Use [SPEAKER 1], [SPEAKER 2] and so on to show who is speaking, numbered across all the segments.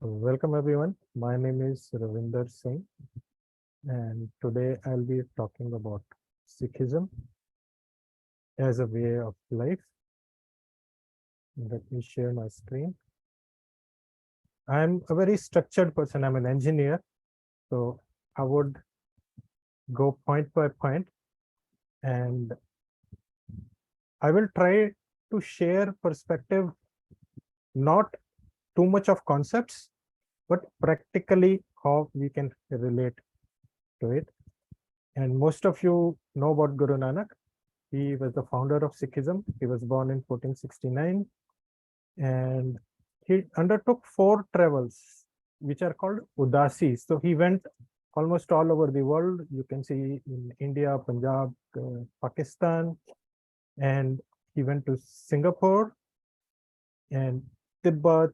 [SPEAKER 1] Welcome everyone. My name is Ravinder Singh, and today I'll be talking about Sikhism as a way of life. Let me share my screen. I'm a very structured person. I'm an engineer, so I would go point by point, and I will try to share perspective, not too much of concepts, but practically how we can relate to it. And most of you know about Guru Nanak. He was the founder of Sikhism. He was born in 1469, and he undertook 4 travels, which are called Udasis. So he went almost all over the world. You can see in India, Punjab, Pakistan, and he went to Singapore and Tibet,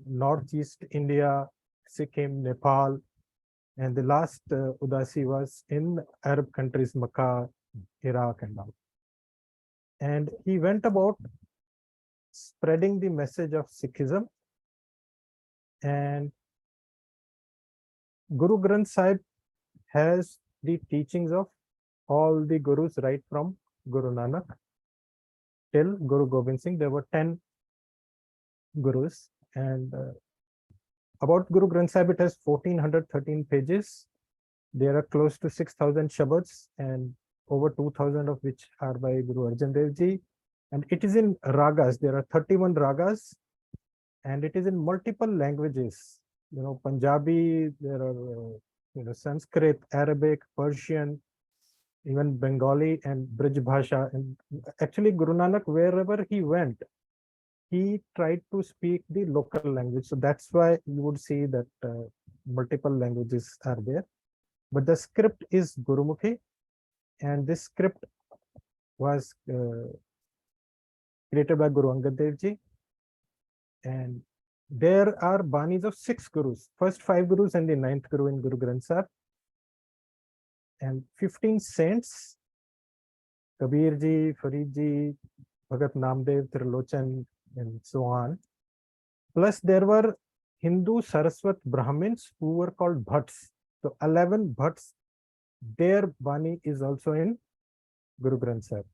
[SPEAKER 1] Northeast India, Sikkim, Nepal, and the last Udasi was in Arab countries, Makkah, Iraq, and all. And he went about spreading the message of Sikhism. And Guru Granth Sahib has the teachings of all the Gurus, right from Guru Nanak till Guru Gobind Singh. There were 10 Gurus. And about Guru Granth Sahib, it has 1413 pages. There are close to 6,000 Shabads, and over 2,000 of which are by Guru Arjan Dev Ji. And it is in ragas. There are 31 ragas, and it is in multiple languages. Punjabi, there are, Sanskrit, Arabic, Persian, even Bengali and Brij Bhasha. And actually, Guru Nanak, wherever he went, he tried to speak the local language. So that's why you would see that multiple languages are there. But the script is Gurumukhi, and this script was created by Guru Angad Dev Ji. And there are banis of 6 Gurus, first 5 Gurus and the 9th Guru in Guru Granth Sahib, and 15 saints, Kabir Ji, Farid Ji, Bhagat Namdev, Trilochan, and so on. Plus there were Hindu Saraswat Brahmins who were called Bhatts. So 11 Bhatts, their Bani is also in Guru Granth Sahib.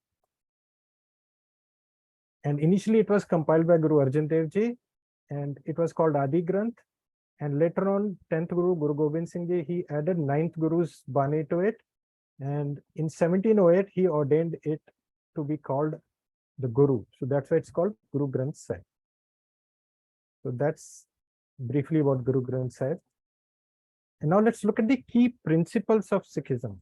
[SPEAKER 1] And initially it was compiled by Guru Arjan Dev Ji, and it was called Adi Granth. And later on, 10th Guru, Guru Gobind Singh Ji, he added 9th Guru's Bani to it. And in 1708, he ordained it to be called the Guru. So that's why it's called Guru Granth Sahib. So that's briefly about Guru Granth Sahib. And now let's look at the key principles of Sikhism.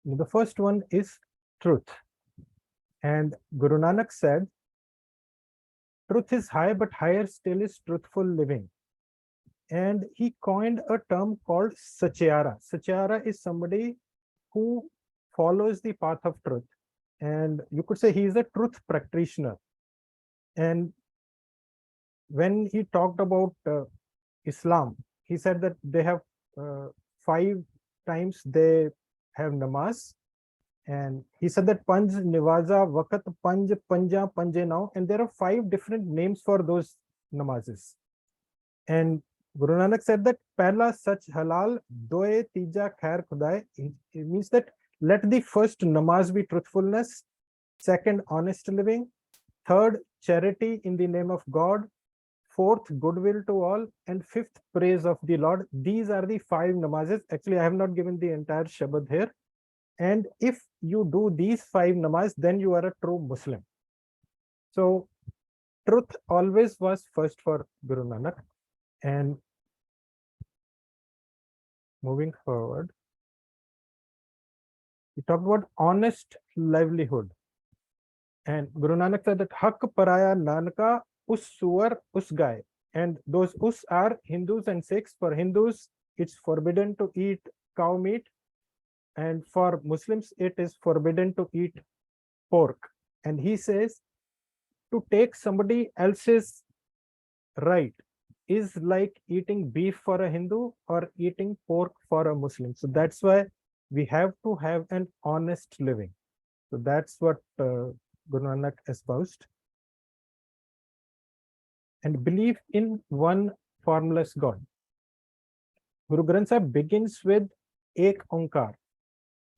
[SPEAKER 1] The first one is truth. And Guru Nanak said, truth is high, but higher still is truthful living. And he coined a term called Satyara. Satyara is somebody who follows the path of truth. And you could say he is a truth practitioner. And when he talked about Islam, he said that they have 5 times they have namaz. And he said that Panj Niwaza Wakat Panj Panja Panje now, and there are 5 different names for those namazes. And Guru Nanak said that Pehla Sach Halal Doe Tija Khair Khudai. It means that let the first namaz be truthfulness, second honest living, third charity in the name of God, fourth goodwill to all, and fifth praise of the Lord. These are the 5 namazes. Actually, I have not given the entire Shabad here. And if you do these 5 namaz, then you are a true Muslim. So truth always was first for Guru Nanak. And moving forward, he talked about honest livelihood. And Guru Nanak said that Hak Paraya Nanaka Us Suar Us Gai. And those Us are Hindus and Sikhs. For Hindus, it's forbidden to eat cow meat. And for Muslims, it is forbidden to eat pork. And he says, to take somebody else's right is like eating beef for a Hindu or eating pork for a Muslim. So that's why we have to have an honest living. So that's what Guru Nanak espoused. and belief in one formless God. Guru Granth Sahib begins with Ek Onkar,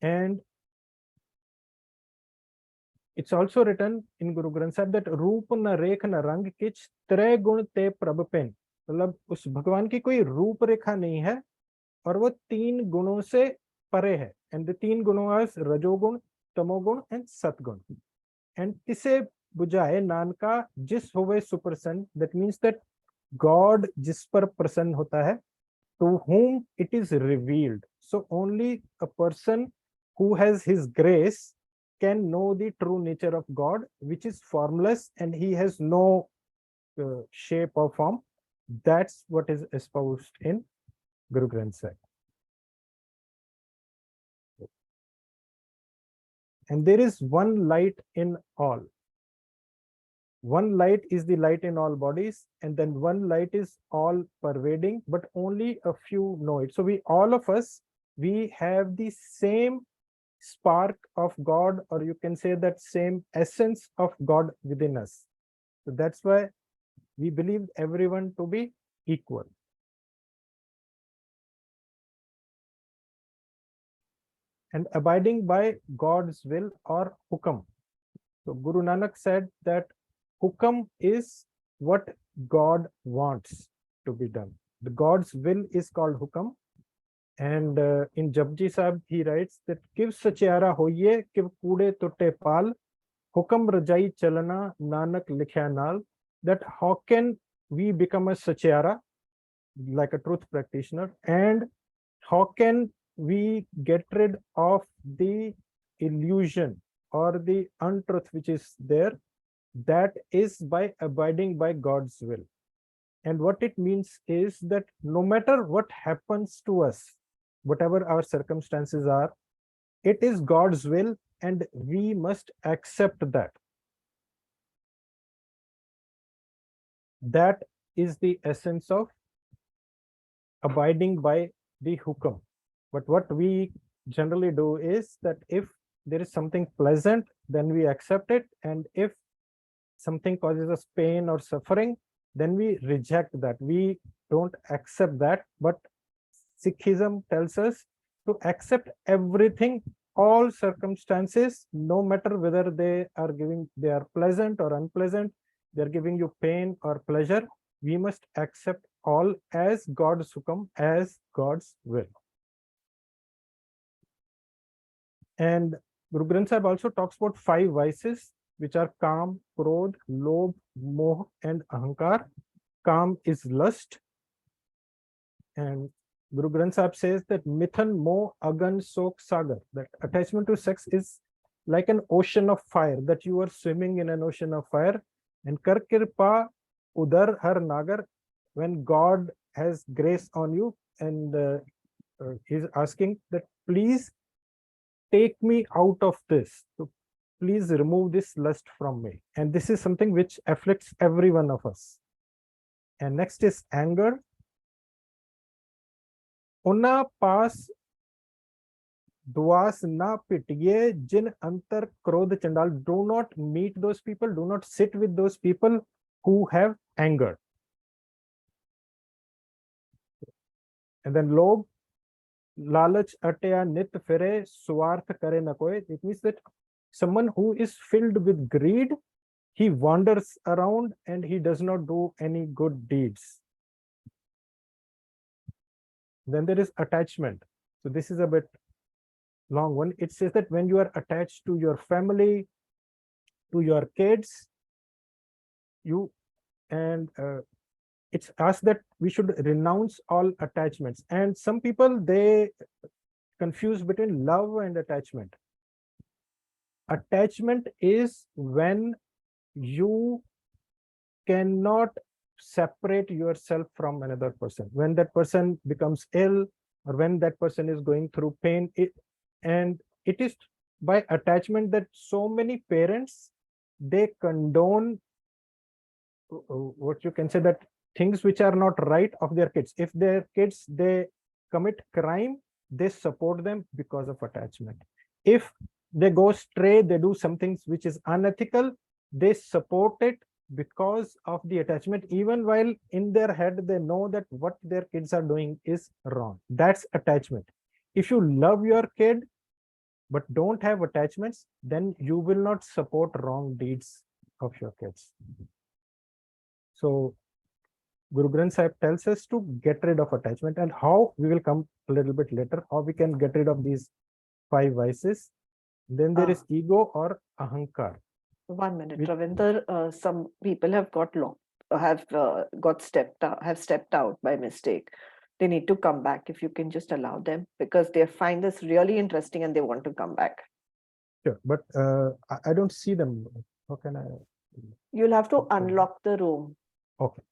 [SPEAKER 1] and it's also written in Guru Granth Sahib that रूप न रेख न रंग किच त्रय गुण ते प्रभ पेन, मतलब उस भगवान की कोई रूप रेखा नहीं है और वो तीन गुणों से परे है. And the तीन गुणों आर रजोगुण, तमोगुण and सतगुण. And तिसे बुझाए नानका जिस होवे सुप्रसन्न, that means that God जिस पर प्रसन्न होता है, to whom it is revealed. So only a person who has his grace can know the true nature of God, which is formless and he has no shape or form. That's what is espoused in Guru Granth Sahib. And there is one light in all. One light is the light in all bodies, and then one light is all pervading, but only a few know it. So we, all of us, we have the same spark of God, or you can say that same essence of God within us. So that's why we believe everyone to be equal. And abiding by God's will or hukam. So Guru Nanak said that hukam is what God wants to be done. The God's will is called hukam. And in Japji Sahib, he writes that Kiv sachiara hoye, kiv kude tutte pal, hukam rajai chalana, Nanak likhya nal. That how can we become a sachiara, like a truth practitioner, and how can we get rid of the illusion or the untruth which is there? That is by abiding by God's will. And what it means is that no matter what happens to us, whatever our circumstances are, it is God's will and we must accept that. That is the essence of abiding by the hukam. But what we generally do is that if there is something pleasant, then we accept it. And if something causes us pain or suffering, then we reject that. We don't accept that. But Sikhism tells us to accept everything, all circumstances, no matter whether they are pleasant or unpleasant, they're giving you pain or pleasure. We must accept all as God's hukam, as God's will. And Guru Granth Sahib also talks about 5 vices, which are Kam, Krodh, Lobh, Moh, and Ahankar. Kam is lust. And Guru Granth Sahib says that Mithan, Moh, Agan, Sok, Sagar, that attachment to sex is like an ocean of fire, that you are swimming in an ocean of fire. And Kar Kirpa, Udar Har Nagar, when God has grace on you and he's asking that please take me out of this. So please remove this lust from me. And this is something which afflicts every one of us. And next is anger. Una pas duas na pitiye jin antar krodh chandal. Do not meet those people, do not sit with those people who have anger. And then lobh, lalach atya nit fire swarth kare na koi. It means that someone who is filled with greed, he wanders around and he does not do any good deeds. Then there is attachment. So this is a bit long one. It says that when you are attached to your family, to your kids, it's asked that we should renounce all attachments. And some people, they confuse between love and attachment. Attachment is when you cannot separate yourself from another person. When that person becomes ill or when that person is going through pain, and it is by attachment that so many parents, they condone what you can say that things which are not right of their kids. If their kids, they commit crime, they support them because of attachment. If they go stray, they do something which is unethical, they support it because of the attachment, even while in their head they know that what their kids are doing is wrong. That's attachment. If you love your kid but don't have attachments, then you will not support wrong deeds of your kids. So Guru Granth Sahib tells us to get rid of attachment, and how we will come a little bit later, how we can get rid of these 5 vices. Then there is ego or ahankar.
[SPEAKER 2] 1 minute, Ravinder. Some people have stepped out by mistake. They need to come back. If you can just allow them, because they find this really interesting and they want to come back.
[SPEAKER 1] Sure, but I don't see them. How can I?
[SPEAKER 2] You'll have to unlock the room.
[SPEAKER 1] Okay.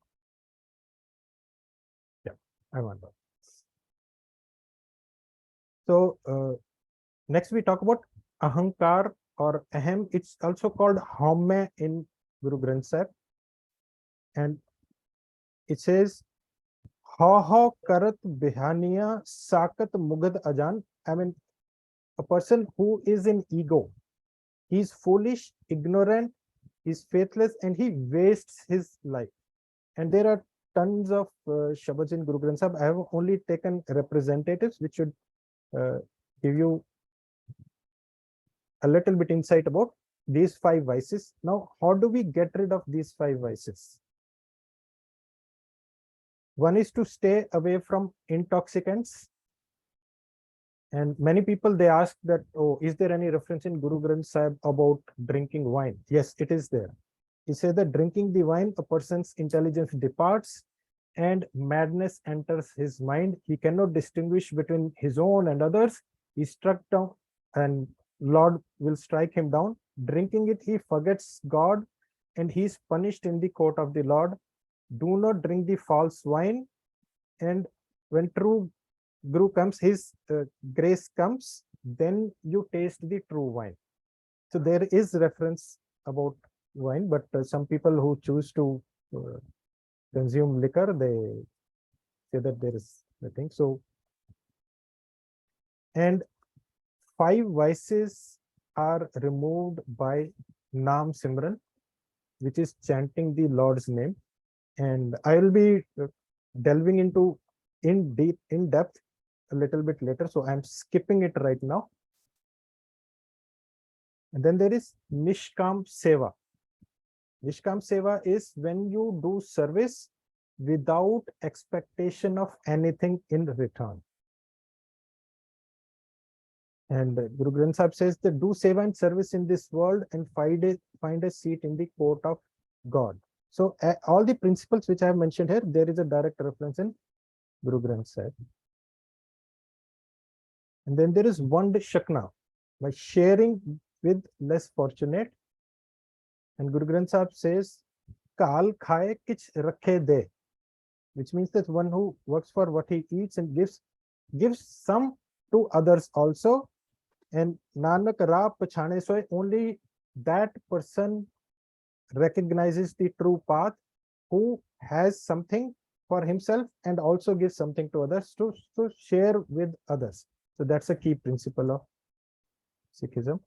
[SPEAKER 1] Yeah, I want that. So next we talk about ahankar or ahem. It's also called haume in Guru Granth Sahib, and it says ha karat bihaniya sakat mugad ajan. I mean, a person who is in ego, he's foolish, ignorant, he's faithless, and he wastes his life. And there are tons of shabads in Guru Granth Sahib. I have only taken representatives which should give you a little bit insight about these 5 vices. Now, how do we get rid of these 5 vices? One is to stay away from intoxicants. And many people, they ask that, oh, is there any reference in Guru Granth Sahib about drinking wine? Yes, it is there. He says that drinking the wine, a person's intelligence departs and madness enters his mind. He cannot distinguish between his own and others. He's struck down and Lord will strike him down. Drinking it, he forgets God and he is punished in the court of the Lord. Do not drink the false wine. And when true Guru comes, his grace comes, then you taste the true wine. So there is reference about wine, but some people who choose to consume liquor, they say that there is nothing. So, and 5 vices are removed by Naam Simran, which is chanting the Lord's name. And I will be delving into in depth a little bit later. So I'm skipping it right now. And then there is Nishkam Seva. Nishkam Seva is when you do service without expectation of anything in return. And Guru Granth Sahib says that do seva and service in this world and find a seat in the court of God. So all the principles which I have mentioned here, there is a direct reference in Guru Granth Sahib. And then there is Vand Shakna, by sharing with less fortunate. And Guru Granth Sahib says, Kal khaye kich rakhe de, which means that one who works for what he eats and gives some to others also. And Nanak Ra Pachhane Soy, only that person recognizes the true path who has something for himself and also gives something to others to share with others. So that's a key principle of Sikhism.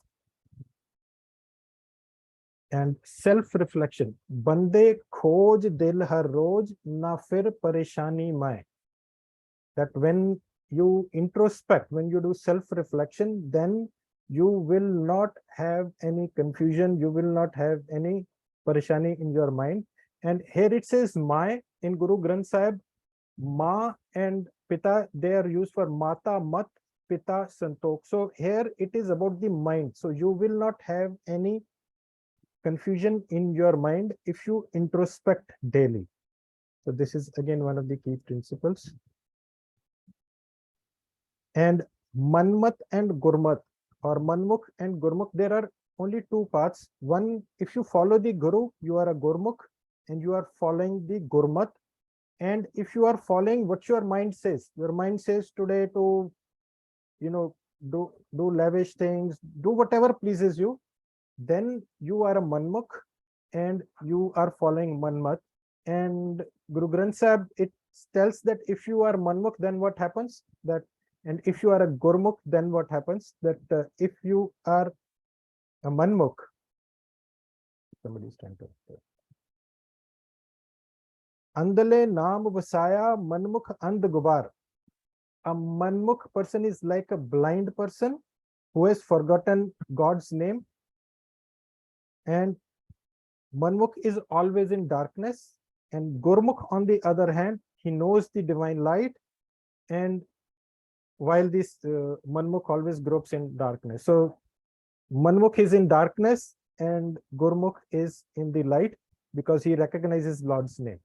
[SPEAKER 1] And self-reflection. Bande khoj dil har roj, na fir pareshani mai. That when you introspect, when you do self-reflection, then you will not have any confusion, you will not have any pareshani in your mind. And here it says mai in Guru Granth Sahib, ma and pita, they are used for mata mat, pita santok. So here it is about the mind. So you will not have any confusion in your mind if you introspect daily. So this is again one of the key principles. And Manmat and Gurmat, or Manmukh and Gurmukh, there are only 2 paths. One, if you follow the Guru, you are a Gurmukh and you are following the Gurmat. And if you are following what your mind says today to, do lavish things, do whatever pleases you, then you are a Manmukh and you are following Manmat. And Guru Granth Sahib, it tells that if you are Manmukh, then what happens? And if you are a Gurmukh, then what happens? That if you are a Manmukh, somebody is trying to. Andale naam vasaya manmukh and gubar. A manmukh person is like a blind person who has forgotten God's name, and manmukh is always in darkness, and gurmukh on the other hand, he knows the divine light, and while this manmukh always gropes in darkness. So manmukh is in darkness and gurmukh is in the light because he recognizes Lord's name.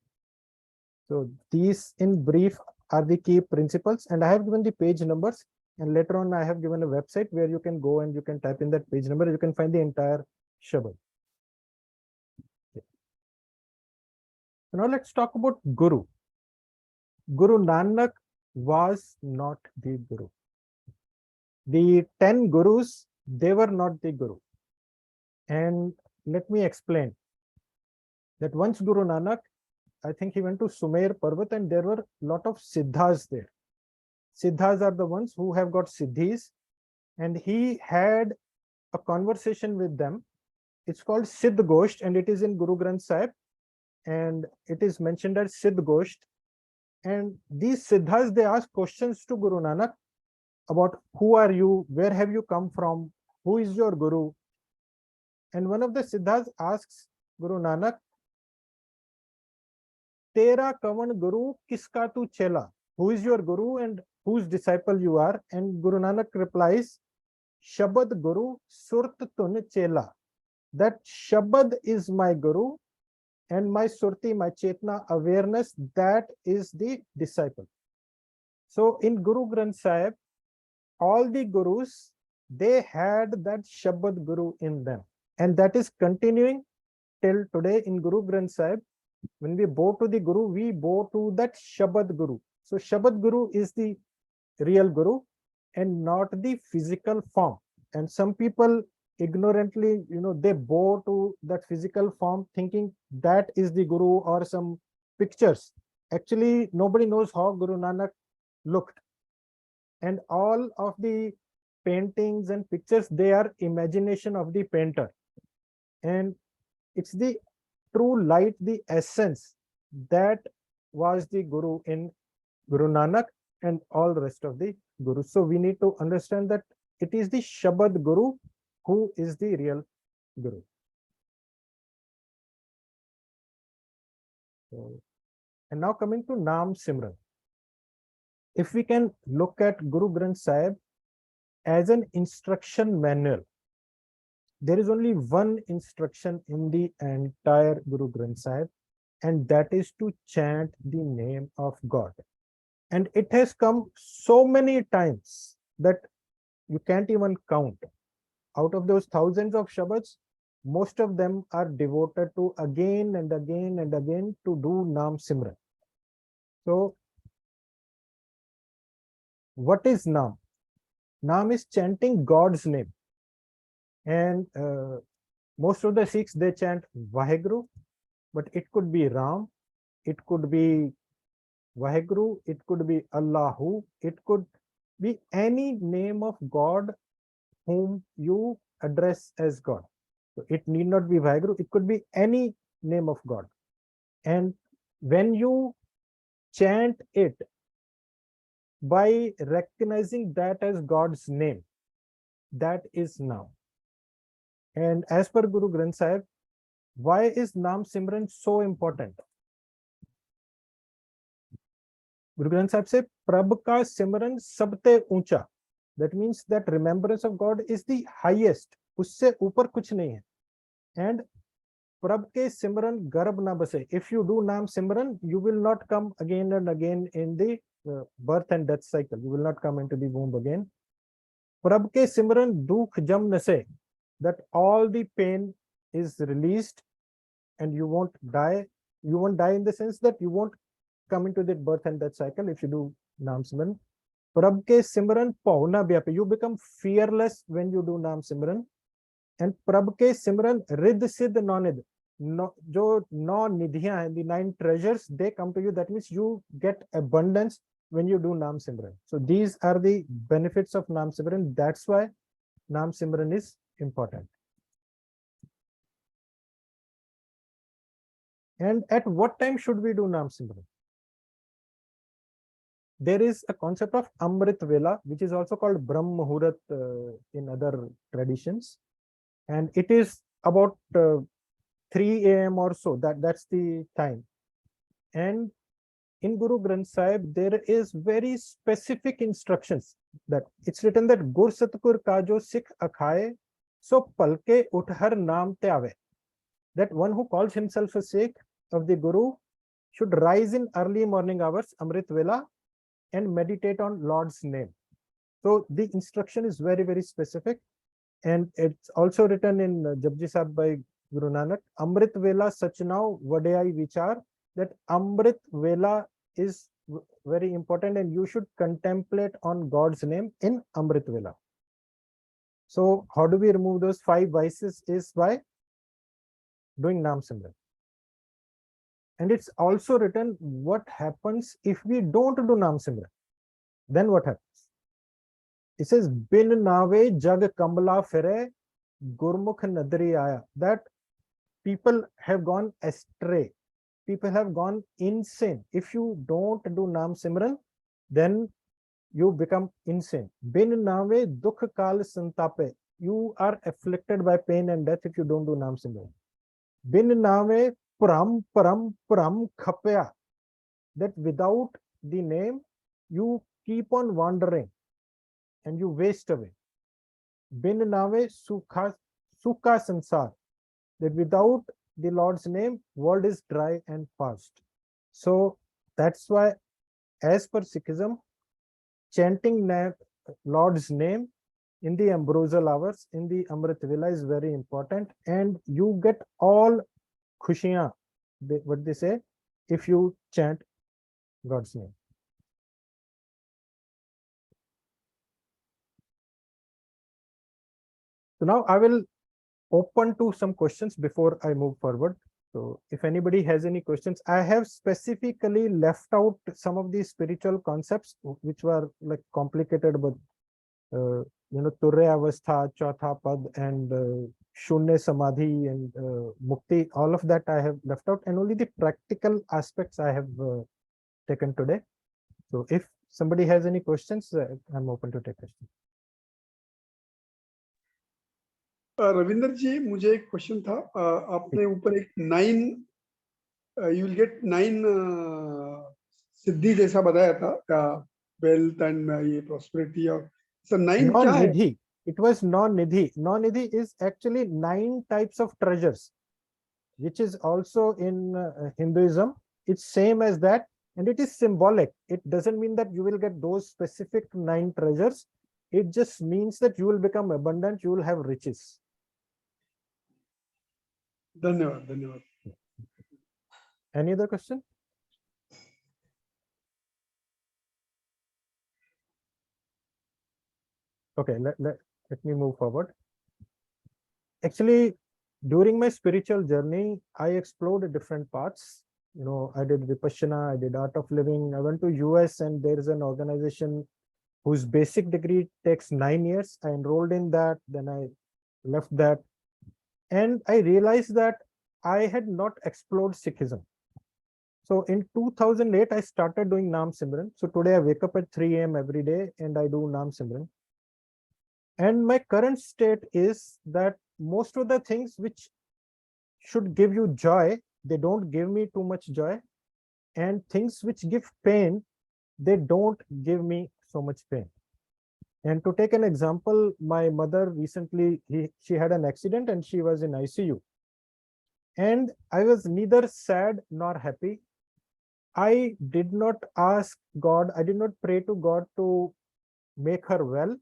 [SPEAKER 1] So these in brief are the key principles, and I have given the page numbers, and later on I have given a website where you can go and you can type in that page number, you can find the entire Shabad. Okay. So now let's talk about Guru. Guru Nanak was not the Guru. The 10 Gurus, they were not the Guru. And let me explain that once Guru Nanak, I think he went to Sumer Parvat, and there were a lot of Siddhas there. Siddhas are the ones who have got Siddhis, and he had a conversation with them. It's called Siddh Gosht, and it is in Guru Granth Sahib, and it is mentioned as Siddh Gosht. And these Siddhas, they ask questions to Guru Nanak about who are you, where have you come from, who is your Guru. And one of the Siddhas asks Guru Nanak, Tera kavan Guru kiska tu chela? Who is your Guru and whose disciple you are? And Guru Nanak replies, Shabad Guru Surt Tun Chela. That Shabad is my Guru, and my Surti, my Chetna awareness, that is the disciple. So in Guru Granth Sahib, all the Gurus, they had that Shabad Guru in them. And that is continuing till today in Guru Granth Sahib. When we bow to the Guru, we bow to that Shabad Guru. So Shabad Guru is the real Guru and not the physical form. And some people ignorantly, they bow to that physical form thinking that is the Guru or some pictures. Actually, nobody knows how Guru Nanak looked. And all of the paintings and pictures, they are imagination of the painter. And it's the true light, the essence, that was the Guru in Guru Nanak and all rest of the Gurus. So we need to understand that it is the Shabad Guru who is the real Guru. So, and now coming to Naam Simran. If we can look at Guru Granth Sahib as an instruction manual, there is only one instruction in the entire Guru Granth Sahib, and that is to chant the name of God. And it has come so many times that you can't even count. Out of those thousands of Shabads, most of them are devoted to again and again and again to do Naam Simran. So, what is Naam? Naam is chanting God's name. And most of the Sikhs, they chant Vaheguru, but it could be Ram, it could be Vaheguru, it could be Allahu, it could be any name of God whom you address as God. So it need not be Vaheguru, it could be any name of God. And when you chant it by recognizing that as God's name, that is Naam. And as per Guru Granth Sahib, why is Naam Simran so important? Guru Granth Sahib says, Prabh ka Simran sabte uncha. That means that remembrance of God is the highest. Usse upar kuch nahi hai. And Prabh ke Simran garb na base. If you do Naam Simran, you will not come again and again in the birth and death cycle. You will not come into the womb again. Prabh ke Simran dukh jam nase. That all the pain is released and you won't die. You won't die in the sense that you won't come into the birth and death cycle if you do Naam Simran. Prabh ke Simran pauna bhyape. You become fearless when you do Naam Simran. And Prabh ke Simran rid siddh nonid. No, jo no nidhiyan hai, the 9 treasures, they come to you. That means you get abundance when you do Naam Simran. So these are the benefits of Naam Simran. That's why Naam Simran is important. And at what time should we do Naam Simran? There is a concept of Amrit Vela, which is also called Brahm Muhurat in other traditions. And it is about 3 a.m. or so. That's the time. And in Guru Granth Sahib, there is very specific instructions that it's written that Gur Satkur ka jo Sikh akhaye, so palke uthar naam te aave. That one who calls himself a Sikh of the Guru should rise in early morning hours, Amrit Vela, and meditate on Lord's name. So the instruction is very, very specific. And it's also written in Japji Sahib by Guru Nanak, Amrit Vela Sachnao Vadayai Vichar, that Amrit Vela is very important and you should contemplate on God's name in Amrit Vela. So how do we remove those 5 vices is by doing Naam Simran. And it's also written what happens if we don't do Naam Simran. Then what happens? It says, Bin Nave Jag Kambala Fere Gurmukh Nadri Aya. That people have gone astray. People have gone insane. If you don't do Naam Simran, then you become insane. Bin Nave Dukh Kal Santape. You are afflicted by pain and death if you don't do Naam Simran. Bin Nave Pram Pram Pram Khapya. That without the name, you keep on wandering and you waste away. Bin Nave Sukha Sansar. That without the Lord's name, world is dry and fast. So that's why, as per Sikhism, chanting Lord's name in the ambrosial hours, in the Amrit Vela is very important, and you get all khushiyan, what they say, if you chant God's name. So now I will open to some questions before I move forward. So if anybody has any questions, I have specifically left out some of these spiritual concepts which were like complicated, but Turya Avastha, Chautha Pad, and Shunya Samadhi and Mukti, all of that I have left out, and only the practical aspects I have taken today. So if somebody has any questions, I'm open to take questions.
[SPEAKER 3] Ravinder जी, मुझे एक question था. आपने ऊपर एक 9 you will get 9 सिद्धि जैसा बताया था, wealth and ये prosperity, और so 9 क्या है?
[SPEAKER 1] Non-nidhi. It was non-nidhi. Non-nidhi is actually 9 types of treasures, which is also in Hinduism. It's same as that, and it is symbolic. It doesn't mean that you will get those specific 9 treasures. It just means that you will become abundant, you will have riches.
[SPEAKER 3] धन्यवाद, धन्यवाद.
[SPEAKER 1] Any other question? Okay, let me move forward. Actually, during my spiritual journey, I explored different paths. I did Vipassana, I did Art of Living. I went to US, and there is an organization whose basic degree takes 9 years. I enrolled in that, then I left that. And I realized that I had not explored Sikhism. So in 2008, I started doing Naam Simran. So today I wake up at 3 a.m. every day and I do Naam Simran. And my current state is that most of the things which should give you joy, they don't give me too much joy. And things which give pain, they don't give me so much pain. And to take an example, my mother recently, she had an accident and she was in ICU. And I was neither sad nor happy. I did not ask God, I did not pray to God to make her well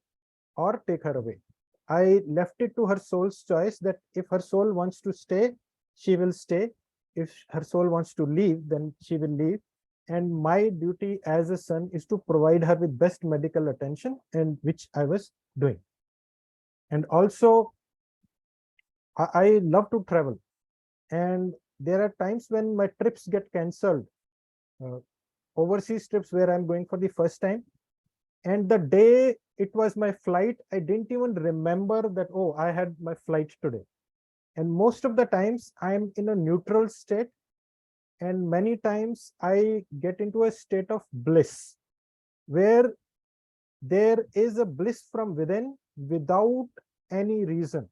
[SPEAKER 1] or take her away. I left it to her soul's choice that if her soul wants to stay, she will stay. If her soul wants to leave, then she will leave. And my duty as a son is to provide her with best medical attention, and which I was doing. And also, I love to travel. And there are times when my trips get cancelled, overseas trips where I'm going for the first time. And the day it was my flight, I didn't even remember that, oh, I had my flight today. And most of the times I'm in a neutral state. and many times I get into a state of bliss where there is a bliss from within without any reason.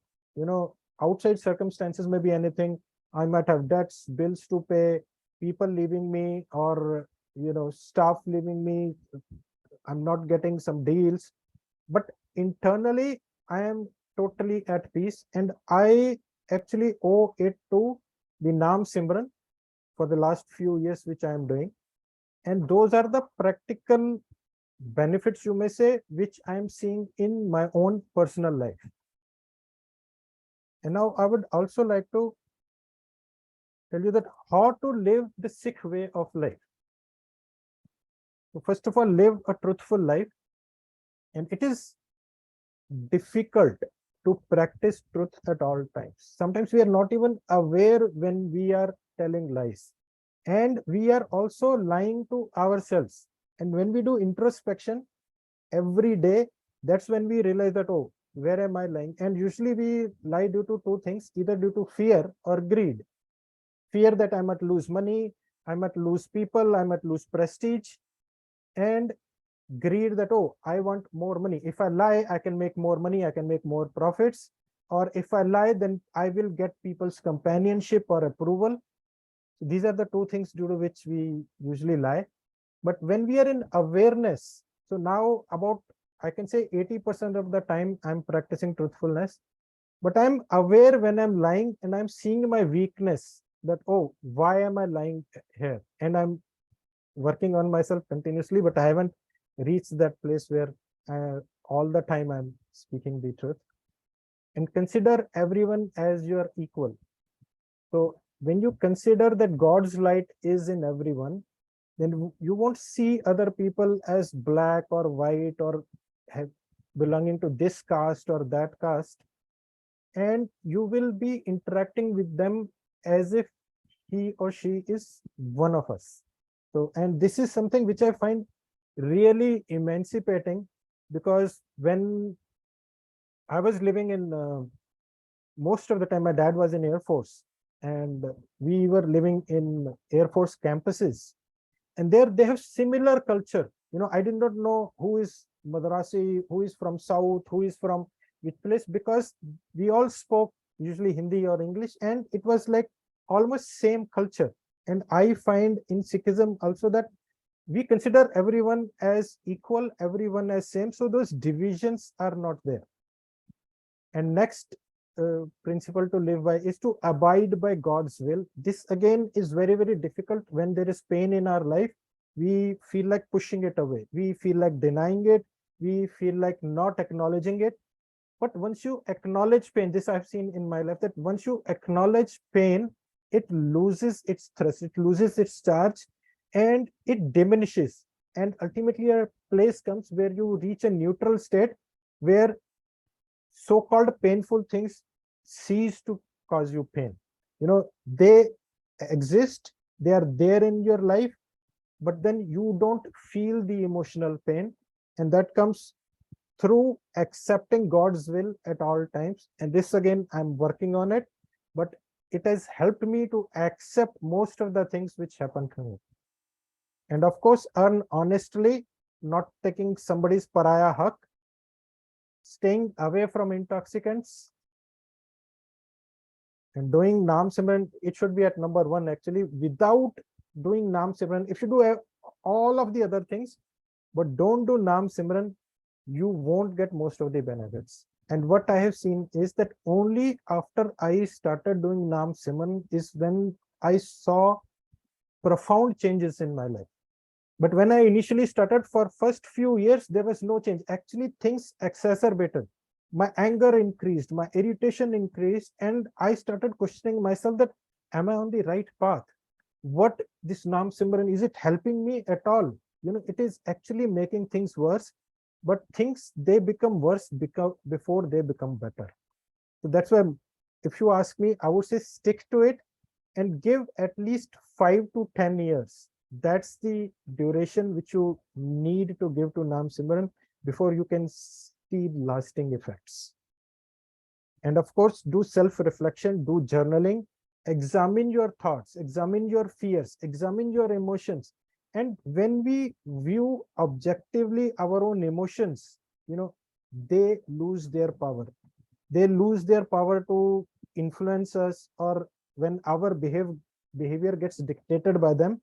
[SPEAKER 1] Outside circumstances may be anything. I might have debts, bills to pay, people leaving me, or staff leaving me. I'm not getting some deals, but internally I am totally at peace, and I actually owe it to the Naam Simran for the last few years, which I am doing. And those are the practical benefits, you may say, which I am seeing in my own personal life. And now I would also like to tell you that how to live the Sikh way of life. So first of all, live a truthful life. And it is difficult to practice truth at all times. Sometimes we are not even aware when we are telling lies. And we are also lying to ourselves. And when we do introspection every day, that's when we realize that, oh, where am I lying? And usually we lie due to two things, either due to fear or greed. Fear that I might lose money, I might lose people, I might lose prestige, and greed that, oh, I want more money. If I lie, I can make more money, I can make more profits. Or if I lie, then I will get people's companionship or approval. These are the two things due to which we usually lie. But when we are in awareness, so now about, I can say 80% of the time I'm practicing truthfulness, but I'm aware when I'm lying and I'm seeing my weakness that, oh, why am I lying here? And I'm working on myself continuously, but I haven't reached that place where all the time I'm speaking the truth. And consider everyone as your equal. So when you consider that God's light is in everyone, then you won't see other people as black or white or belonging to this caste or that caste. And you will be interacting with them as if he or she is one of us. So, and this is something which I find really emancipating, because when I was living in, most of the time, my dad was in Air Force, and we were living in Air Force campuses. And there they have similar culture. I did not know who is Madrasi, who is from South, who is from which place, because we all spoke usually Hindi or English, and it was like almost same culture. And I find in Sikhism also that we consider everyone as equal, everyone as same. So those divisions are not there. And next principle to live by is to abide by God's will. This again is very, very difficult. When there is pain in our life, we feel like pushing it away. We feel like denying it. We feel like not acknowledging it. But once you acknowledge pain, this I've seen in my life, that once you acknowledge pain, it loses its thrust, it loses its charge, and it diminishes. And ultimately a place comes where you reach a neutral state where so-called painful things cease to cause you pain. They exist, they are there in your life, but then you don't feel the emotional pain, and that comes through accepting God's will at all times. And this again, I'm working on it, but it has helped me to accept most of the things which happen to me. And of course, earn honestly, not taking somebody's pariah haq, staying away from intoxicants, and doing Naam Simran. It should be at number one, actually. Without doing Naam Simran, if you do all of the other things, but don't do Naam Simran, you won't get most of the benefits. And what I have seen is that only after I started doing Naam Simran is when I saw profound changes in my life. But when I initially started, for first few years, there was no change. Actually, things exacerbated. My anger increased, my irritation increased, and I started questioning myself that, am I on the right path? What this Naam Simran, is it helping me at all? It is actually making things worse, but things, they become worse before they become better. So that's why, if you ask me, I would say stick to it and give at least 5 to 10 years. That's the duration which you need to give to Naam Simran before you can see lasting effects. And of course, do self-reflection, do journaling, examine your thoughts, examine your fears, examine your emotions. And when we view objectively our own emotions, they lose their power. They lose their power to influence us, or when our behavior gets dictated by them,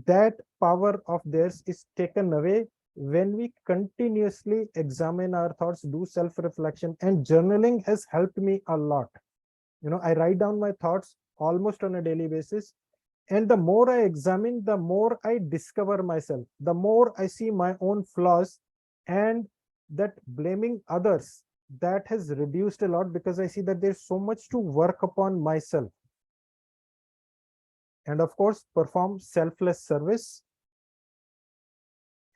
[SPEAKER 1] that power of theirs is taken away when we continuously examine our thoughts, do self-reflection. And journaling has helped me a lot. I write down my thoughts almost on a daily basis, and the more I examine, the more I discover myself, the more I see my own flaws. And that blaming others, that has reduced a lot, because I see that there's so much to work upon myself. And of course, perform selfless service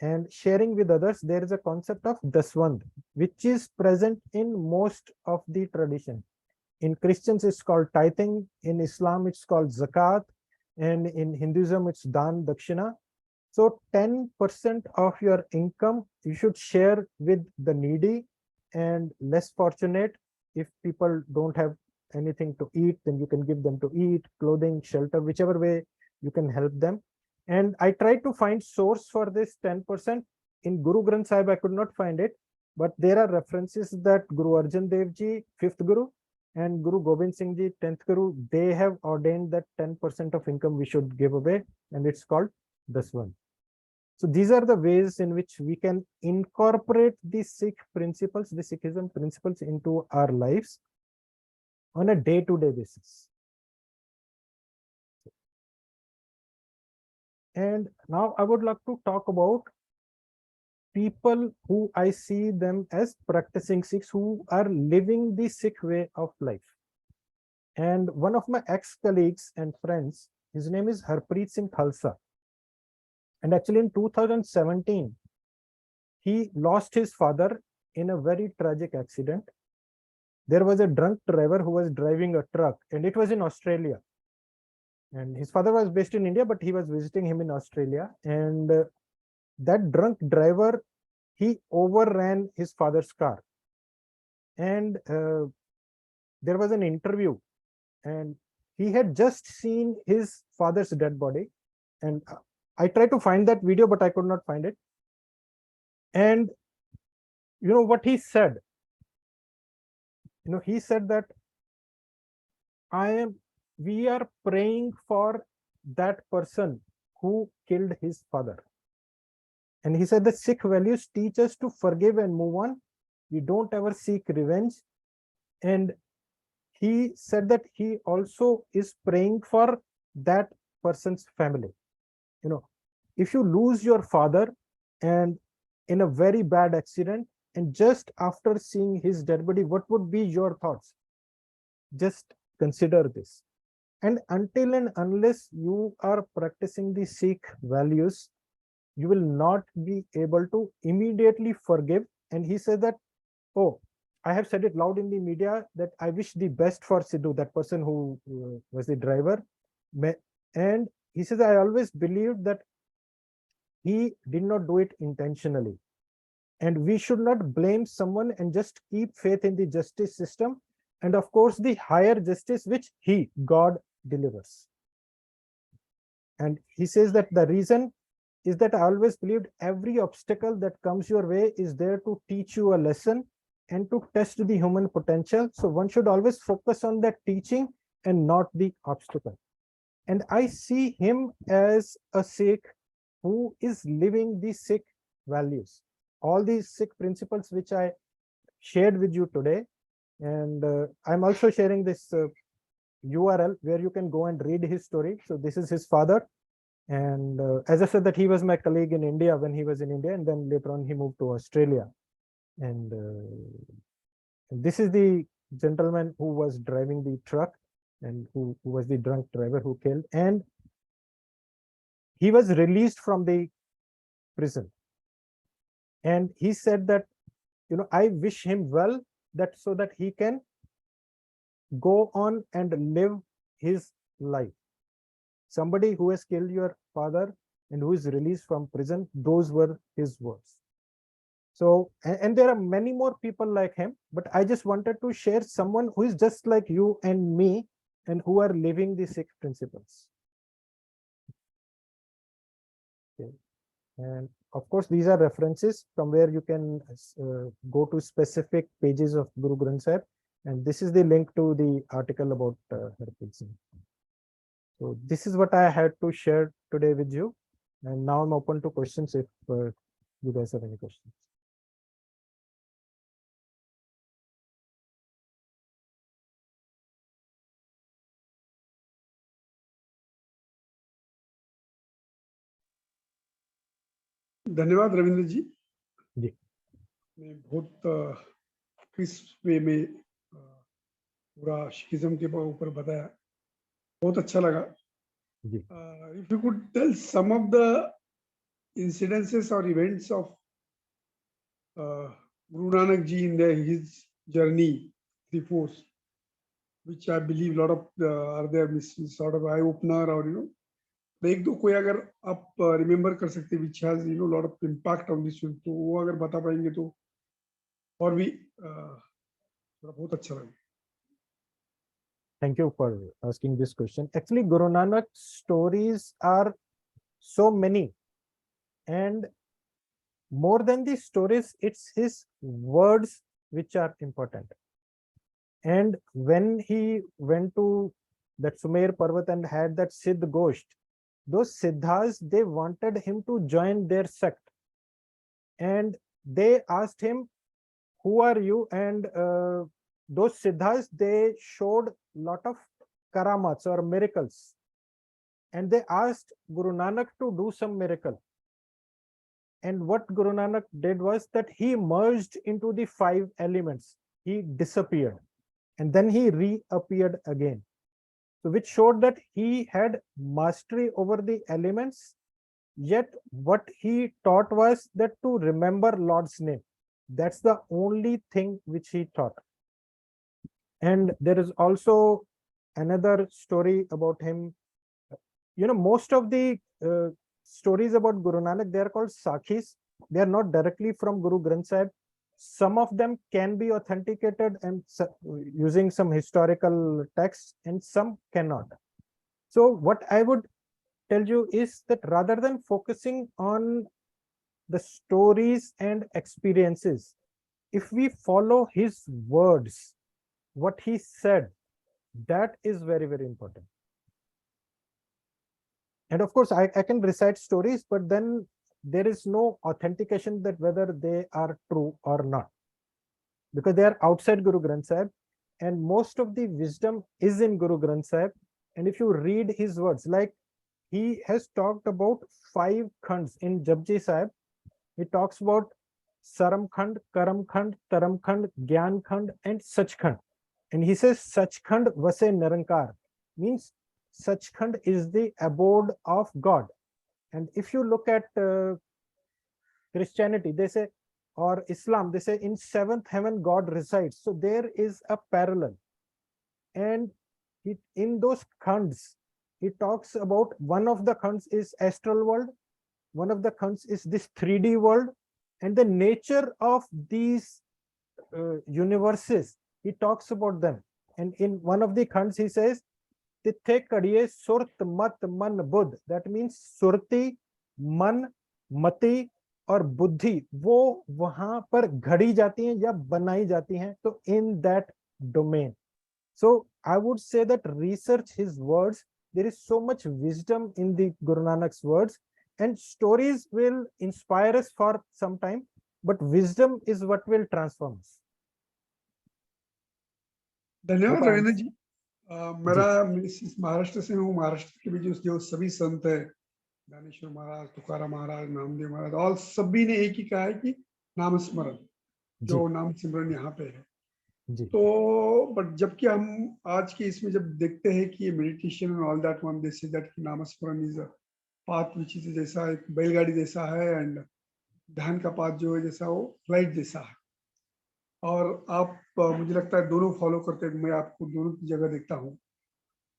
[SPEAKER 1] and sharing with others. There is a concept of daswand, which is present in most of the tradition. In Christians, it's called tithing. In Islam, it's called zakat. And in Hinduism, it's dan dakshina. So 10% of your income you should share with the needy and less fortunate. If people don't have anything to eat, then you can give them to eat, clothing, shelter, whichever way you can help them. And I tried to find source for this 10%. In Guru Granth Sahib, I could not find it, but there are references that Guru Arjan Dev Ji, 5th Guru, and Guru Gobind Singh Ji, 10th Guru, they have ordained that 10% of income we should give away, and it's called daswan. So these are the ways in which we can incorporate the Sikh principles, the Sikhism principles into our lives on a day-to-day basis. And now I would like to talk about people who I see them as practicing Sikhs, who are living the Sikh way of life. And one of my ex-colleagues and friends, his name is Harpreet Singh Khalsa. And actually in 2017, he lost his father in a very tragic accident. There was a drunk driver who was driving a truck, and it was in Australia. And his father was based in India, but he was visiting him in Australia. And that drunk driver, he overran his father's car. And there was an interview, and he had just seen his father's dead body. And I tried to find that video, but I could not find it. And you know what he said? He said that we are praying for that person who killed his father. And he said the Sikh values teach us to forgive and move on. We don't ever seek revenge. And he said that he also is praying for that person's family. If you lose your father and in a very bad accident, and just after seeing his dead body, what would be your thoughts? Just consider this. And until and unless you are practicing the Sikh values, you will not be able to immediately forgive. And he said that, oh, I have said it loud in the media that I wish the best for Sidhu, that person who was the driver. And he says, I always believed that he did not do it intentionally. And we should not blame someone, and just keep faith in the justice system. And of course, the higher justice, which God, delivers. And he says that the reason is that I always believed every obstacle that comes your way is there to teach you a lesson and to test the human potential. So one should always focus on that teaching and not the obstacle. And I see him as a Sikh who is living the Sikh values, all these Sikh principles which I shared with you today. And I'm also sharing this URL where you can go and read his story. So this is his father. And as I said, that he was my colleague in India when he was in India, and then later on he moved to Australia. And this is the gentleman who was driving the truck, and who was the drunk driver who killed. And he was released from the prison. And he said that, I wish him well, that so that he can go on and live his life. Somebody who has killed your father and who is released from prison, those were his words. So, and there are many more people like him, but I just wanted to share someone who is just like you and me, and who are living the Sikh principles. Okay. And of course, these are references from where you can go to specific pages of Guru Granth Sahib. And this is the link to the article about Harpreet Singh. So this is what I had to share today with you. And now I'm open to questions if you guys have any questions.
[SPEAKER 3] धन्यवाद रविंद्र जी
[SPEAKER 1] जी
[SPEAKER 3] ने बहुत crisp वे में पूरा शिखिज्म के ऊपर बताया, बहुत अच्छा लगा.
[SPEAKER 1] जी
[SPEAKER 3] If you could tell some of the incidences or events of Guru Nanak ji in his journey, the force, which I believe a lot of are there sort of eye opener or एक दो कोई अगर आप remember कर सकते which has lot of impact on this one, तो वो अगर बता पाएंगे तो और भी बहुत अच्छा लगेगा.
[SPEAKER 1] Thank you for asking this question. Actually, Guru Nanak's stories are so many, and more than the stories, it's his words which are important. And when he went to that Sumer Parvat and had that Siddh Gosht, those Siddhas, they wanted him to join their sect. And they asked him, who are you? And those Siddhas, they showed lot of karamats or miracles. And they asked Guru Nanak to do some miracle. And what Guru Nanak did was that he merged into the 5 elements. He disappeared. And then he reappeared again. So which showed that he had mastery over the elements. Yet what he taught was that to remember Lord's name. That's the only thing which he taught. And there is also another story about him. Most of the stories about Guru Nanak, they are called Sakhis. They are not directly from Guru Granth Sahib. Some of them can be authenticated and using some historical texts, and some cannot. So what I would tell you is that rather than focusing on the stories and experiences, if we follow his words, what he said, that is very, very important. And of course, I can recite stories, but then there is no authentication that whether they are true or not, because they are outside Guru Granth Sahib, and most of the wisdom is in Guru Granth Sahib. And if you read his words, like he has talked about 5 khands in Japji Sahib. He talks about Saram Khand, Karam Khand, Taram Khand, Gyan Khand, and Sach Khand. And he says Sach Khand Vase Nirankar, means Sach Khand is the abode of God. And if you look at Christianity, they say, or Islam, they say in 7th heaven God resides. So there is a parallel. And in those khands, he talks about one of the khands is astral world, one of the khands is this 3D world, and the nature of these universes, he talks about them. And in one of the khands, he says, Tithe kadiye surt mat man buddh. That means surti, man, mati और बुद्धि वो वहां पर घड़ी जाती हैं या बनाई जाती हैं. तो in that domain, so I would say that research his words. There is so much wisdom in the Guru Nanak's words, and stories will inspire us for some time, but wisdom is what will transform us.
[SPEAKER 3] धन्यवाद रविंद्र जी. मेरा महाराष्ट्र से हूँ. महाराष्ट्र के भी जो सभी संत है, ज्ञानेश्वर महाराज, तुकाराम महाराज, नामदेव महाराज, और सभी ने एक ही कहा है कि नाम स्मरण, जो नाम सिमरन यहाँ पे है. तो बट जबकि हम आज के इसमें जब देखते हैं कि meditation and all that, one they say that कि नाम स्मरण is a path which is जैसा एक बैलगाड़ी जैसा है, एंड ध्यान का पाथ जो है जैसा वो फ्लाइट जैसा है. और आप मुझे लगता है दोनों फॉलो करते हैं. मैं आपको दोनों की जगह देखता हूँ.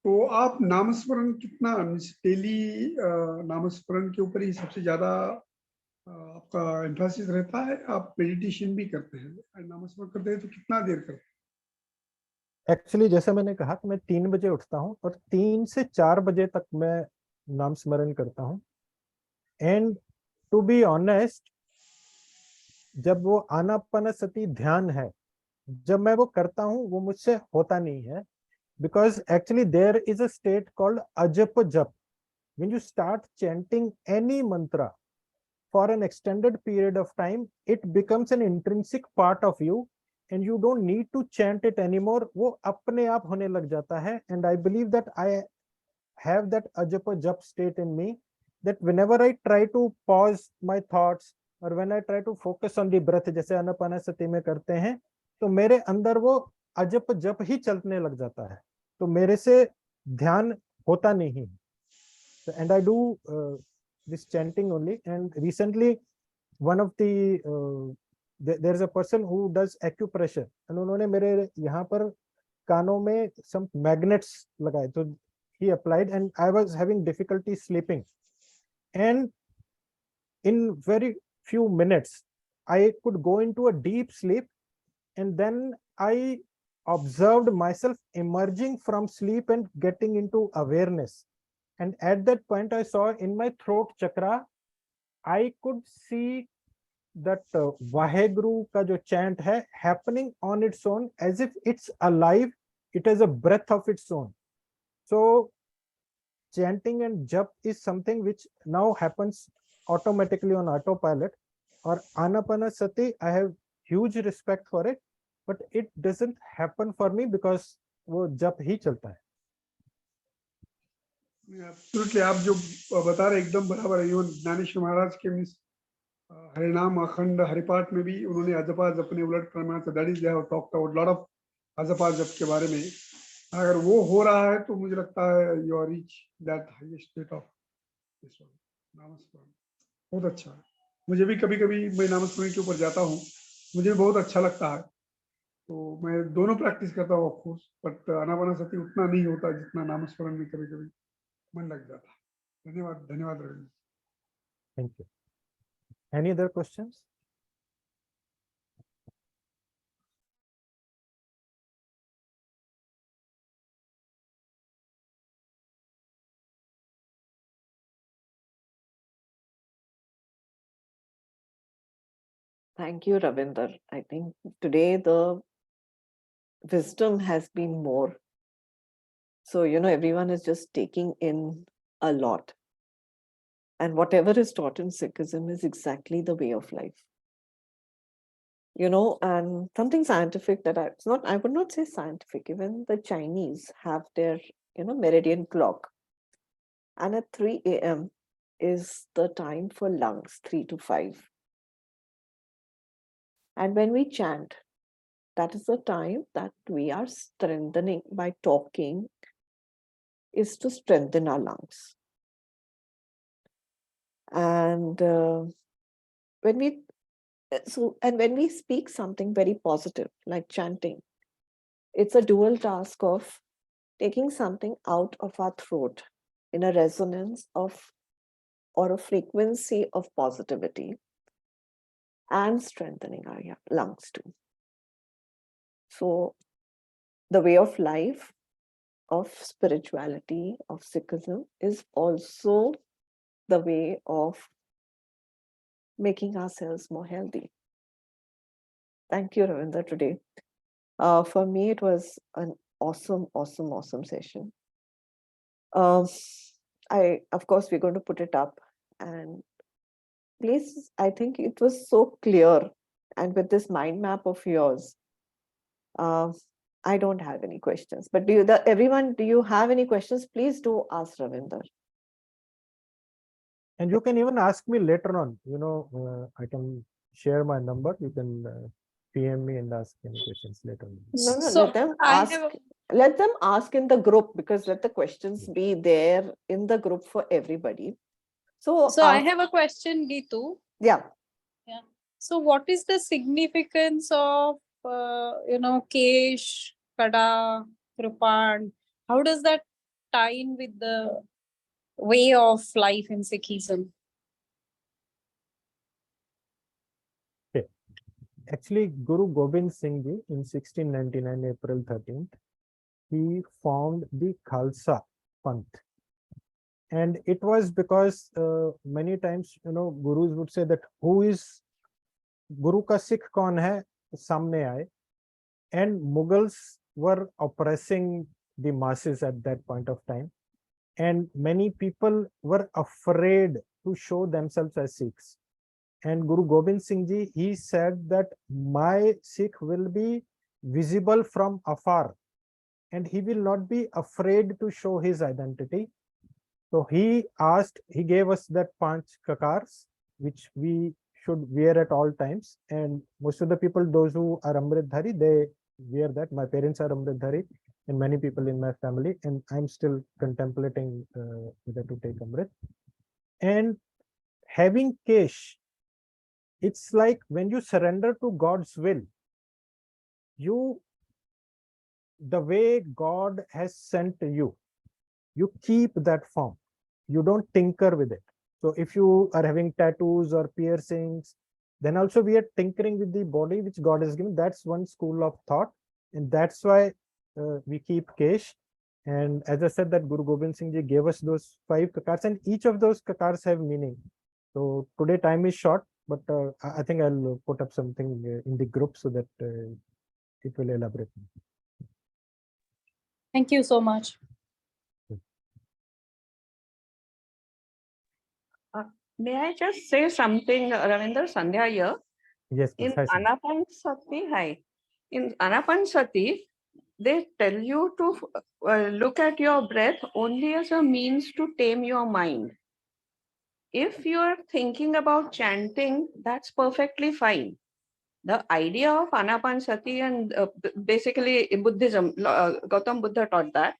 [SPEAKER 3] तो आप नामस्मरण कितना डेली नामस्मरण के ऊपर ही सबसे ज्यादा आपका एम्फेसिस रहता है? आप मेडिटेशन भी करते हैं, नामस्मरण करते हैं तो कितना देर करते हैं?
[SPEAKER 1] एक्चुअली जैसे मैंने कहा कि मैं 3 बजे उठता हूँ और 3 से 4 बजे तक मैं नाम स्मरण करता हूँ. एंड टू बी ऑनेस्ट, जब वो आनापानसति ध्यान है, जब मैं वो करता हूँ वो मुझसे होता नहीं है. Because actually there is a state called अजप जप. When you start chanting any mantra for an extended period of time, it becomes an intrinsic part of you and you don't need to chant it anymore. वो अपने आप होने लग जाता है. And I believe that I have that ajapa jap state in me, that whenever I try to pause my thoughts or when I try to focus on the breath, जैसे आनापानसति में करते हैं, तो मेरे अंदर वो अजप जप ही चलने लग जाता है. तो मेरे से ध्यान होता नहीं. And I do this chanting only. And recently one of the there's a person who does acupressure and उन्होंने मेरे यहाँ पर कानों में some magnets लगाए. तो he applied and I was having difficulty sleeping, and in very few minutes I could go into a deep sleep, and then I observed myself emerging from sleep and getting into awareness. And at that point I saw in my throat chakra, I could see that Vaheguru ka jo chant hai happening on its own, as if it's alive, it has a breath of its own. So chanting and jap is something which now happens automatically on autopilot. Or anapanasati, I have huge respect for it, but it doesn't happen for me because वो जप ही चलता है.
[SPEAKER 3] Absolutely, आप जो बता रहे एकदम बराबर है. इवन ज्ञानेश्वर महाराज के मिस हरिनाम अखंड हरिपाठ में भी उन्होंने अजपा जप ने उलट प्रमाण से that is talk about lot of अजपा जप के बारे में. अगर वो हो रहा है तो मुझे लगता है you are reach that highest state of this one. नामस्मरण बहुत अच्छा है. मुझे भी कभी कभी मैं नामस्मरण के ऊपर जाता हूँ, मुझे भी बहुत अच्छा लगता है. तो मैं दोनों प्रैक्टिस करता हूँ ऑफकोर्स, बट आनापानसति उतना नहीं होता जितना नामस्मरण में कभी कभी मन लग जाता है. धन्यवाद, धन्यवाद Ravindra.
[SPEAKER 1] Thank you. Any other questions?
[SPEAKER 2] Thank you, Ravinder. I think today the wisdom has been more. So, everyone is just taking in a lot. And whatever is taught in Sikhism is exactly the way of life. And something scientific that I would not say scientific, even the Chinese have their, meridian clock. And at 3 a.m. is the time for lungs, 3 to 5. And when we chant, that is the time that we are strengthening by talking, is to strengthen our lungs. And when we speak something very positive, like chanting, it's a dual task of taking something out of our throat in a resonance of or a frequency of positivity and strengthening our lungs too. So the way of life of spirituality of Sikhism is also the way of making ourselves more healthy. Thank you, Ravinder, today. For me, it was an awesome session. Of course, we're going to put it up, and please, I think it was so clear. And with this mind map of yours, I don't have any questions, but do you have any questions? Please do ask Ravinder.
[SPEAKER 1] And you can even ask me later on. I can share my number. You can PM me and ask any questions later on.
[SPEAKER 2] No,
[SPEAKER 4] So
[SPEAKER 2] let them
[SPEAKER 4] I
[SPEAKER 2] ask.
[SPEAKER 4] have
[SPEAKER 2] Let them ask in the group, because let the questions be there in the group for everybody. So
[SPEAKER 4] I have a question, Geetu.
[SPEAKER 2] yeah.
[SPEAKER 4] So what is the significance of Kesh, Kada, Kripan? How does that tie in with the way of life in Sikhism?
[SPEAKER 1] Actually, Guru Gobind Singh Ji in 1699 April 13th, he formed the Khalsa Panth. And it was because many times, gurus would say that who is Guru ka Sikh kaun hai, samne aaye. And Mughals were oppressing the masses at that point of time. And many people were afraid to show themselves as Sikhs. And Guru Gobind Singh Ji, he said that my Sikh will be visible from afar and he will not be afraid to show his identity. So he gave us that Panch Kakars, which we should wear at all times. And most of the people, those who are Amritdhari, they wear that. My parents are Amritdhari and many people in my family, and I'm still contemplating whether to take Amrit. And having Kesh, it's like when you surrender to God's will, the way God has sent you, you keep that form. You don't tinker with it. So if you are having tattoos or piercings, then also we are tinkering with the body which God has given. That's one school of thought. And that's why we keep Kesh. And as I said, that Guru Gobind Singh Ji gave us those 5 kakars, and each of those kakars have meaning. So today time is short, but I think I'll put up something in the group so that it will elaborate.
[SPEAKER 4] Thank you so much.
[SPEAKER 5] May I just say something, Ravinder? Sandhya here.
[SPEAKER 1] Yes,
[SPEAKER 5] In
[SPEAKER 1] hi, Sandhya.
[SPEAKER 5] Anapansati, in Anapansati, they tell you to look at your breath only as a means to tame your mind. If you are thinking about chanting, that's perfectly fine. The idea of Anapansati and basically in Buddhism, Gautam Buddha taught that.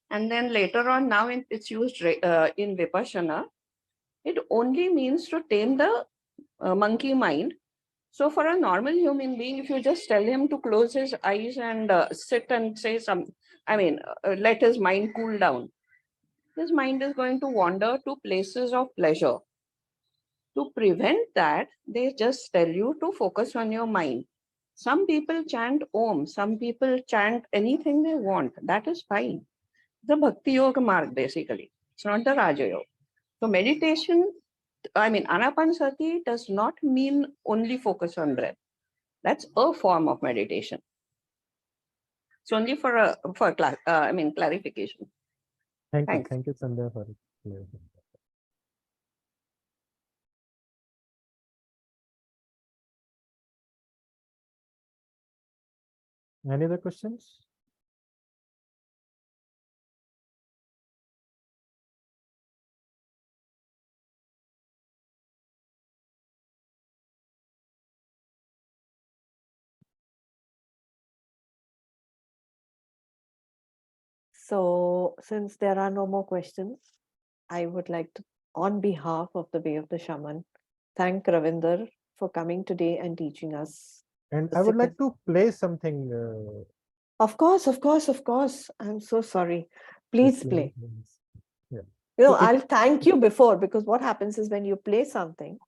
[SPEAKER 5] And then later on, now it's used in Vipassana. It only means to tame the monkey mind. So for a normal human being, if you just tell him to close his eyes and sit and say let his mind cool down, his mind is going to wander to places of pleasure. To prevent that, they just tell you to focus on your mind. Some people chant Om, some people chant anything they want. That is fine. The Bhakti Yoga mark, basically. It's not the Raja Yoga. So meditation, Anapansati does not mean only focus on breath. That's a form of meditation. It's only for clarification.
[SPEAKER 1] Thank you.
[SPEAKER 5] Thanks.
[SPEAKER 1] Thank you, Sandhya, for it. Any other questions?
[SPEAKER 2] So, since there are no more questions, I would like to, on behalf of the Way of the Shaman, thank Ravinder for coming today and teaching us.
[SPEAKER 1] And
[SPEAKER 2] the
[SPEAKER 1] I would like
[SPEAKER 2] Sikh-
[SPEAKER 1] to play something.
[SPEAKER 2] Of course, of course, of course. I'm so sorry. Please play.
[SPEAKER 1] Yeah.
[SPEAKER 2] You know,
[SPEAKER 1] So
[SPEAKER 2] I'll thank you before, because what happens is when you play something,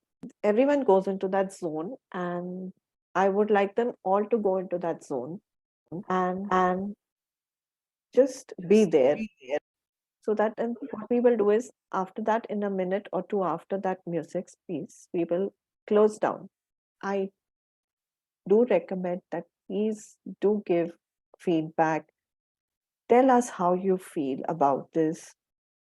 [SPEAKER 2] everyone goes into that zone, and I would like them all to go into that zone and just be there. So that, and what we will do is after that, in a minute or two after that music piece, we will close down. I do recommend that please do give feedback. Tell us how you feel about this,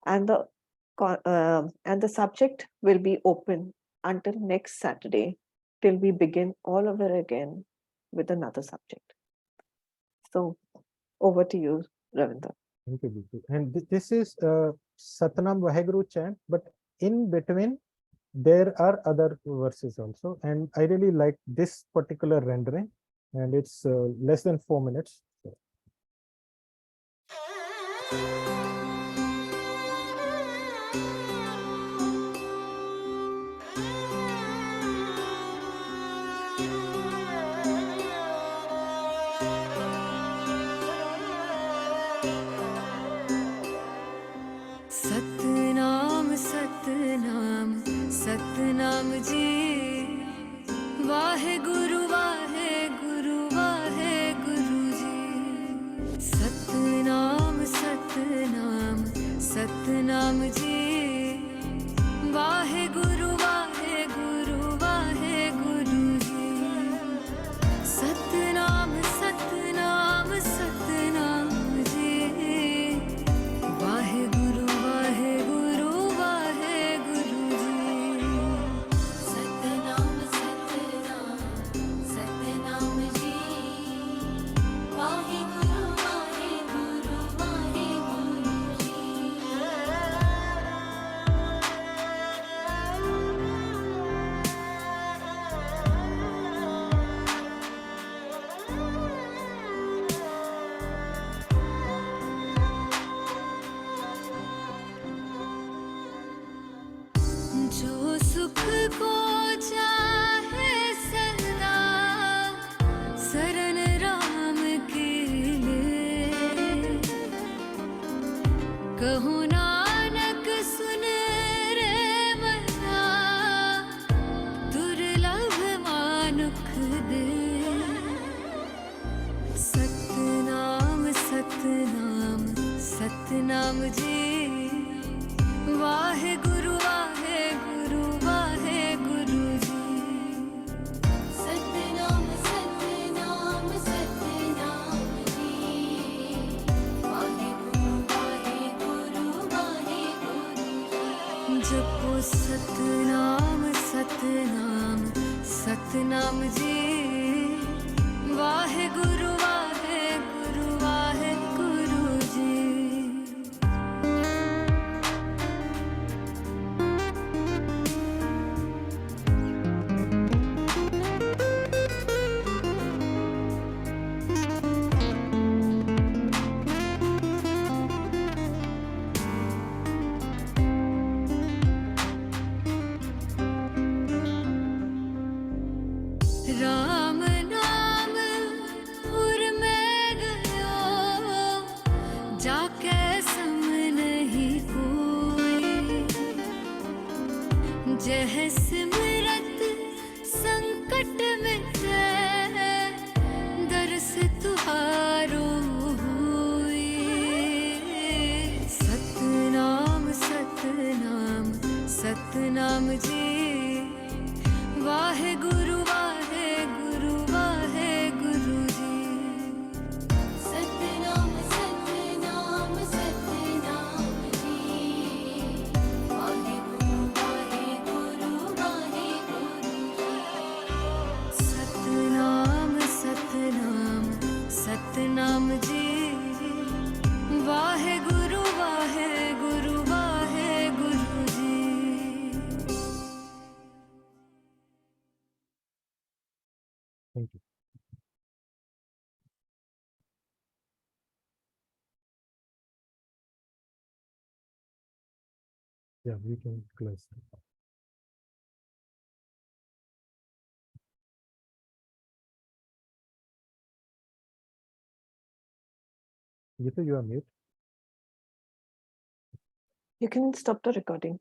[SPEAKER 2] and the subject will be open until next Saturday, till we begin all over again with another subject. So over to you, Ravinder.
[SPEAKER 1] thank you, Bitu. And this is Satnam Vaheguru chant, but in between there are other verses also. And I really like this particular rendering, and it's less than 4 minutes.
[SPEAKER 6] Satnam Satnam Satnam ji Wahe Guru Wahe Guru ji Satnam Satnam ji Wahe Guru Wahe Guru ji Satnam Satnam Satnam ji Wahe Guru ji Satnam Satnam Satnam ji Wahe Guru जी जो सुख को चाहे सदा शरण राम के ले कहो नानक सुन रे मना दुर्लभ मानुख दे सतनाम सतनाम सतनाम जी वाहे गुरु जी सतनाम सतनाम सतनाम जी वाहे गुरु जपो सतनाम सतनाम सतनाम जी वाहे गुरु जी राम नाम उर में गयो जाके सम नहीं कोई जह सिमरत संकट मिटे दरस तुहारो होई सतनाम सतनाम सतनाम जी वाहे गुरु जी सतनाम सतनाम सतनाम जी वाहे गुरु सतनाम सतनाम सतनाम जी वाहे गुरु जी
[SPEAKER 1] Thank you. Yeah, we can close. Geeta, you are mute.
[SPEAKER 2] You can stop the recording.